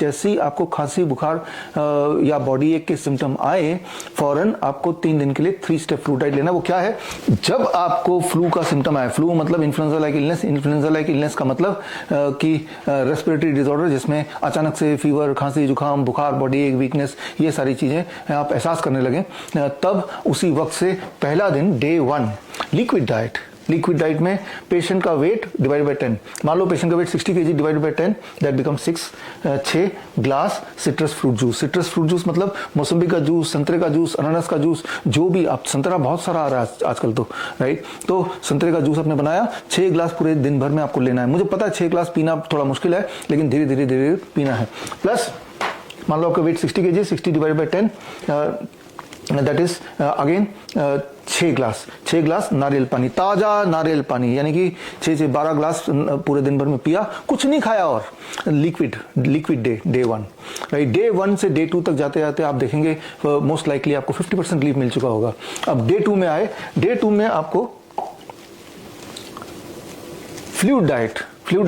जैसे ही आपको खांसी बुखार या बॉडी एक के सिम्टम आए, फौरन आपको 3 दिन के लिए 3 स्टेप फ्लू डाइट लेना। वो क्या है? जब आपको फ्लू का सिम्टम आए, फ्लू मतलब influenza like illness, influenza like illness का मतलब कि रेस्पिरेटरी डिसऑर्डर जिसमें अचानक से फीवर, खांसी, जुकाम, बुखार, बॉडी एक, वीकनेस, ये सारी चीजें आप एहसास करने लगे, तब उसी वक्त से पहला दिन day 1 liquid diet. Liquid diet में पेशेंट का वेट डिवाइड बाय 10, मान लो पेशेंट का weight 60 kg divide by 10, that become 6 glass citrus fruit juice. Citrus fruit juice मतलब मौसम्बी का जूस, संतरे का जूस, अनानास का जूस, जो भी आप, संतरा बहुत सारा आ रहा है आजकल तो, राइट। तो संतरे का जूस आपने बनाया, 6 ग्लास पूरे दिन भर में आपको लेना है। मुझे पता है 6 ग्लास पीना थोड़ा मुश्किल है, लेकिन धीरे धीरे धीरे पीना है। प्लस मान लो आपका weight 60 kg, 60 divide by 10, that is again 6 glass नारियल पानी, ताजा नारियल पानी, यानी कि 6 से 12 ग्लास पूरे दिन भर में पिया, कुछ नहीं खाया। और लिक्विड डे 1, राइट। डे 1 से डे 2 तक जाते जाते आप देखेंगे मोस्ट लाइकली आपको 50% रिलीफ मिल चुका होगा। अब डे 2 में आए, डे 2 में आपको फ्लूइड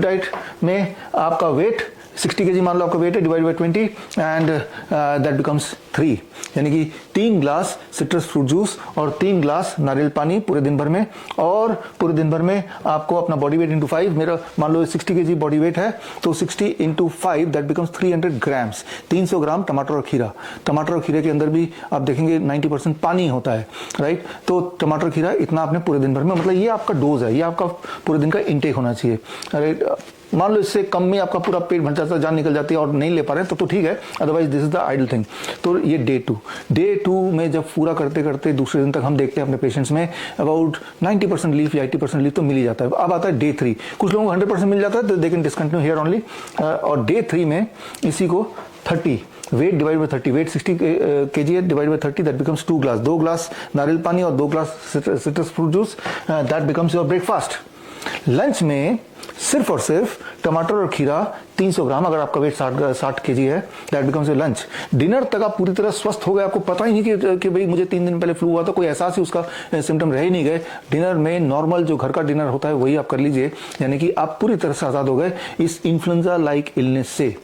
डाइट में आपका वेट 60 kg मान लो आपका वेट है, divide bye 20 and that becomes 3, यानी कि 3 ग्लास सिट्रस फ्रूट जूस और 3 ग्लास नारियल पानी पूरे दिन भर में। और पूरे दिन भर में आपको अपना बॉडी वेट इंटू 5, मेरा मान लो 60 kg बॉडी वेट है, तो 60 इंटू 5 दैट बिकम्स 300 ग्राम्स, 300 ग्राम टमाटर और खीरा। टमाटर और खीरे के अंदर भी आप देखेंगे 90% पानी होता है, राइट। तो टमाटर खीरा इतना आपने पूरे दिन भर में, मतलब ये आपका डोज है, ये आपका पूरे दिन का इंटेक होना चाहिए, राइट। मान लो इससे कम में आपका पूरा पेट भर जाता है, जान निकल जाती है और नहीं ले पा रहे तो ठीक है, otherwise this is the ideal thing. तो ये डे 2 में जब पूरा करते करते दूसरे दिन तक हम देखते हैं अपने पेशेंट्स में अबाउट 90% रिलीफ या 80% रिलीफ तो मिल ही जाता है। अब आता है डे 3, कुछ लोगों को 100% मिल जाता है तो they can discontinue here only. और डे 3 में इसी को 30 weight divide by 30, weight 60 kg है, divide by 30 that becomes 2 glass, 2 glass नारियल पानी और 2 glass citrus fruit juice, that becomes your breakfast. Lunch में सिर्फ और सिर्फ टमाटर और खीरा 300 ग्राम, अगर आपका वेट 60 kg है, that becomes your lunch. Dinner तक आप पूरी तरह स्वस्थ हो गए, आपको पता ही नहीं कि भाई मुझे 3 दिन पहले फ्लू हुआ था, कोई एहसास ही उसका सिम्टम रह ही नहीं गए। डिनर में नॉर्मल जो घर का डिनर होता है वही आप कर लीजिए, यानी कि आप पूरी तरह से आजाद हो गए इस इन्फ्लुएंजा लाइक इलनेस से।